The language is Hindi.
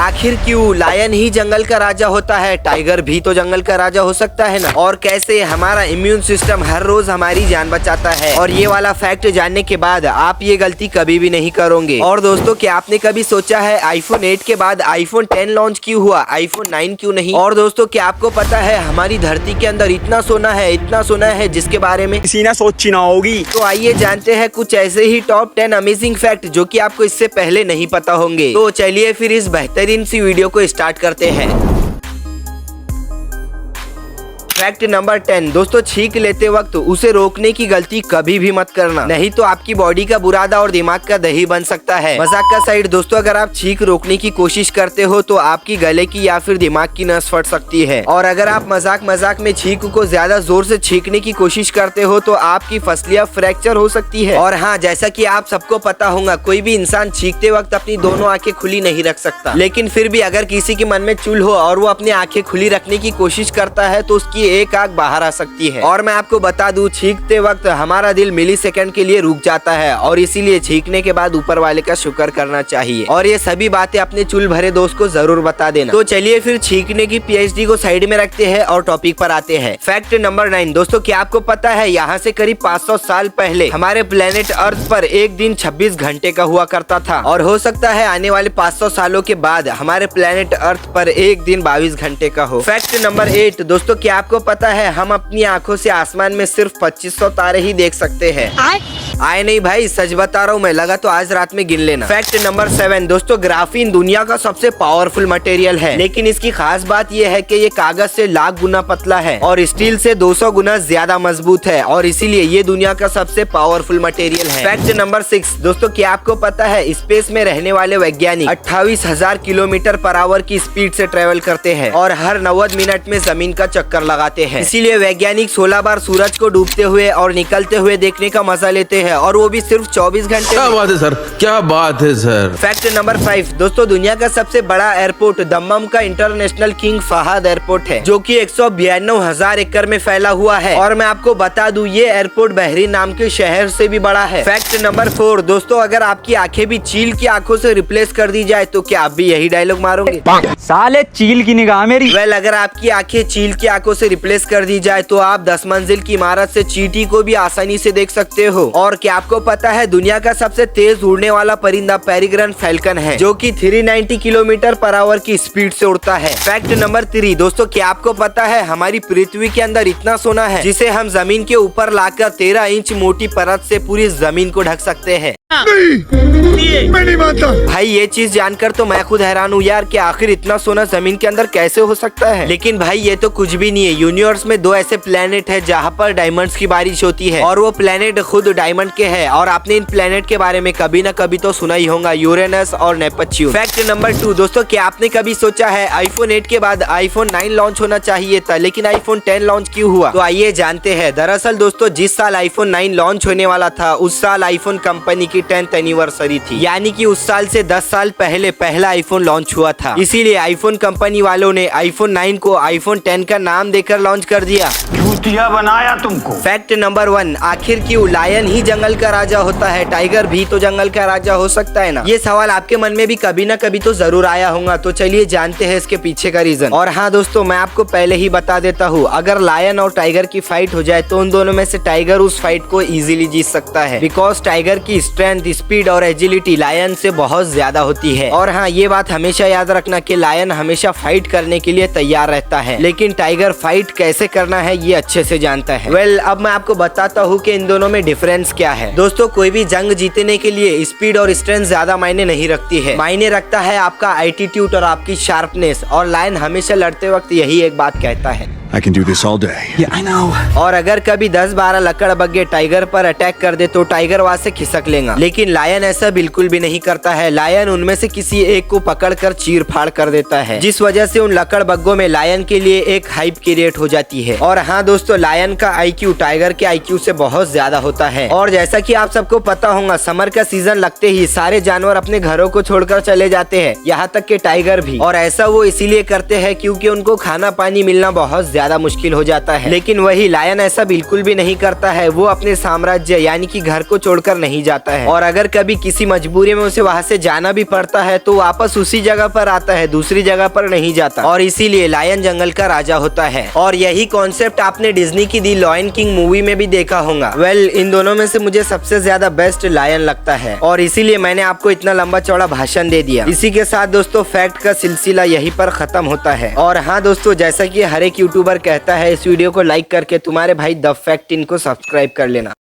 आखिर क्यों लायन ही जंगल का राजा होता है, टाइगर भी तो जंगल का राजा हो सकता है ना। और कैसे हमारा इम्यून सिस्टम हर रोज हमारी जान बचाता है। और ये वाला फैक्ट जानने के बाद आप ये गलती कभी भी नहीं करोगे। और दोस्तों, क्या आपने कभी सोचा है आईफोन 8 के बाद आईफोन 10 लॉन्च क्यों हुआ, आईफोन 9 क्यों नहीं। और दोस्तों, क्या आपको पता है हमारी धरती के अंदर इतना सोना है जिसके बारे में किसी ने सोची ना होगी। तो आइए जानते हैं कुछ ऐसे ही टॉप 10 अमेजिंग फैक्ट जो कि आपको इससे पहले नहीं पता होंगे। तो चलिए फिर इस बेहतरीन सी वीडियो को स्टार्ट करते हैं। फैक्ट नंबर 10 दोस्तों, छींक लेते वक्त उसे रोकने की गलती कभी भी मत करना, नहीं तो आपकी बॉडी का बुरादा और दिमाग का दही बन सकता है। मजाक का साइड दोस्तों, अगर आप छींक रोकने की कोशिश करते हो तो आपकी गले की या फिर दिमाग की नस फट सकती है। और अगर आप मजाक में छींक को ज्यादा जोर से छींकने की कोशिश करते हो तो आपकी फसलियां फ्रैक्चर हो सकती है। और हाँ, जैसा कि आप सबको पता होगा, कोई भी इंसान छींकते वक्त अपनी दोनों आंखें खुली नहीं रख सकता। लेकिन फिर भी अगर किसी के मन में चुल हो और वो अपनी आंखें खुली रखने की कोशिश करता है तो उसकी एक आंख बाहर आ सकती है। और मैं आपको बता दूं, छींकते वक्त हमारा दिल मिलीसेकंड के लिए रुक जाता है और इसीलिए छींकने के बाद ऊपर वाले का शुक्र करना चाहिए। और ये सभी बातें अपने चुल भरे दोस्त को जरूर बता देना। तो चलिए फिर छींकने की पीएचडी को साइड में रखते हैं और टॉपिक पर आते हैं। फैक्ट नंबर 9 दोस्तों, क्या आपको पता है यहाँ से करीब 500 साल पहले हमारे प्लेनेट अर्थ पर एक दिन 26 घंटे का हुआ करता था। और हो सकता है आने वाले 500 सालों के बाद हमारे प्लेनेट अर्थ पर एक दिन 22 घंटे का हो। फैक्ट नंबर 8 दोस्तों, क्या आपको पता है हम अपनी आंखों से आसमान में सिर्फ 2500 तारे ही देख सकते हैं। आए नहीं भाई, सच बता रहा हूँ मैं, लगा तो आज रात में गिन लेना। फैक्ट नंबर 7 दोस्तों, ग्राफीन दुनिया का सबसे पावरफुल मटेरियल है, लेकिन इसकी खास बात यह है कि ये कागज से लाख गुना पतला है और स्टील से 200 गुना ज्यादा मजबूत है और इसीलिए ये दुनिया का सबसे पावरफुल मटेरियल है। फैक्ट नंबर 6 दोस्तों, क्या आपको पता है स्पेस में रहने वाले वैज्ञानिक 28,000 किलोमीटर पर आवर की स्पीड से ट्रेवल करते हैं और हर 90 मिनट में जमीन का चक्कर लगाते हैं। इसीलिए वैज्ञानिक 16 बार सूरज को डूबते हुए और निकलते हुए देखने का मजा लेते हैं, और वो भी सिर्फ 24 घंटे। क्या बात है सर, क्या बात है सर। फैक्ट नंबर 5 दोस्तों, दुनिया का सबसे बड़ा एयरपोर्ट दम्मम का इंटरनेशनल किंग फहद एयरपोर्ट है, जो कि 192,000 एकड़ में फैला हुआ है। और मैं आपको बता दूं, ये एयरपोर्ट बहरीन नाम के शहर से भी बड़ा है। फैक्ट नंबर 4 दोस्तों, अगर आपकी आंखें भी चील की आंखों से रिप्लेस कर दी जाए तो क्या आप भी यही डायलॉग मारोगे? साले चील की निगाह मेरी। वेल, अगर आपकी आंखें चील की आंखों से रिप्लेस कर दी जाए तो आप 10 मंजिल की इमारत से चींटी को भी आसानी से देख सकते हो। और क्या आपको पता है दुनिया का सबसे तेज उड़ने वाला परिंदा पेरिग्रन फैल्कन है, जो कि 390 किलोमीटर पर आवर की स्पीड से उड़ता है। फैक्ट नंबर 3 दोस्तों, क्या आपको पता है हमारी पृथ्वी के अंदर इतना सोना है जिसे हम जमीन के ऊपर लाकर 13 इंच मोटी परत से पूरी जमीन को ढक सकते हैं। नहीं, मैं नहीं मानता भाई, ये चीज जानकर तो मैं खुद हैरान हूँ यार कि आखिर इतना सोना जमीन के अंदर कैसे हो सकता है। लेकिन भाई ये तो कुछ भी नहीं है। यूनिवर्स में 2 ऐसे प्लेनेट है जहाँ पर डायमंड्स की बारिश होती है और वो प्लेनेट खुद डायमंड के हैं। और आपने इन प्लेनेट के बारे में कभी न कभी तो सुना ही होगा, यूरेनस और नेपच्यून। फैक्ट नंबर 2 दोस्तों, क्या आपने कभी सोचा है आईफोन 8 के बाद आईफोन 9 लॉन्च होना चाहिए था, लेकिन आईफोन 10 लॉन्च क्यों हुआ? तो आइए जानते हैं। दरअसल दोस्तों, जिस साल आईफोन 9 लॉन्च होने वाला था उस साल आईफोन कंपनी की 10th एनिवर्सरी थी, यानी कि उस साल से 10 साल पहले पहला आईफोन लॉन्च हुआ था। इसीलिए आईफोन कंपनी वालों ने आईफोन 9 को आईफोन 10 का नाम देकर लॉन्च कर दिया। चूतिया बनाया तुमको। फैक्ट नंबर 1 आखिर क्यों लायन ही जंगल का राजा होता है, टाइगर भी तो जंगल का राजा हो सकता है ना। ये सवाल आपके मन में भी कभी ना कभी तो जरूर आया होगा। तो चलिए जानते हैं इसके पीछे का रीजन। और हाँ दोस्तों, मैं आपको पहले ही बता देता हूँ, अगर लायन और टाइगर की फाइट हो जाए तो उन दोनों में से टाइगर उस फाइट को इजीली जीत सकता है, बिकॉज टाइगर की स्ट्रेंथ, स्पीड और एजिलिटी लायन से बहुत ज्यादा होती है। और हाँ, ये बात हमेशा याद रखना कि लायन हमेशा फाइट करने के लिए तैयार रहता है, लेकिन टाइगर फाइट कैसे करना है ये अच्छे से जानता है। वेल, अब मैं आपको बताता हूँ कि इन दोनों में डिफरेंस क्या है। दोस्तों, कोई भी जंग जीतने के लिए स्पीड और स्ट्रेंथ ज्यादा मायने नहीं रखती है, मायने रखता है आपका एटीट्यूड और आपकी शार्पनेस। और लायन हमेशा लड़ते वक्त यही एक बात कहता है, I can do this all day. Yeah, I know. और अगर कभी 10-12 लकड़बग्गे टाइगर पर अटैक कर दे तो टाइगर वहां से खिसक लेगा, लेकिन लायन ऐसा बिल्कुल भी नहीं करता है। लायन उनमें से किसी एक को पकड़कर चीर फाड़ कर देता है, जिस वजह से उन लकड़बग्गों में लायन के लिए एक हाइप क्रिएट हो जाती है। और हाँ दोस्तों, लायन का IQ टाइगर के IQ से बहुत ज्यादा होता है। और जैसा कि आप सबको पता होगा, समर का सीजन लगते ही सारे जानवर अपने घरों को छोड़कर चले जाते हैं, यहाँ तक के टाइगर भी। और ऐसा वो इसीलिए करते हैं क्योंकि उनको खाना पानी मिलना बहुत ज्यादा मुश्किल हो जाता है। लेकिन वही लायन ऐसा बिल्कुल भी नहीं करता है। वो अपने साम्राज्य यानी कि घर को छोड़कर नहीं जाता है, और अगर कभी किसी मजबूरी में उसे वहाँ से जाना भी पड़ता है तो वापस उसी जगह पर आता है, दूसरी जगह पर नहीं जाता। और इसीलिए लायन जंगल का राजा होता है। और यही कॉन्सेप्ट आपने डिज्नी की दी लॉयन किंग मूवी में भी देखा होगा। वेल, इन दोनों में से मुझे सबसे ज्यादा बेस्ट लायन लगता है, और इसीलिए मैंने आपको इतना लंबा चौड़ा भाषण दे दिया। इसी के साथ दोस्तों फैक्ट का सिलसिला यहीं पर खत्म होता है। और हाँ दोस्तों, जैसा कि हर एक यूट्यूबर कहता है, इस वीडियो को लाइक करके तुम्हारे भाई द फैक्ट इनको सब्सक्राइब कर लेना।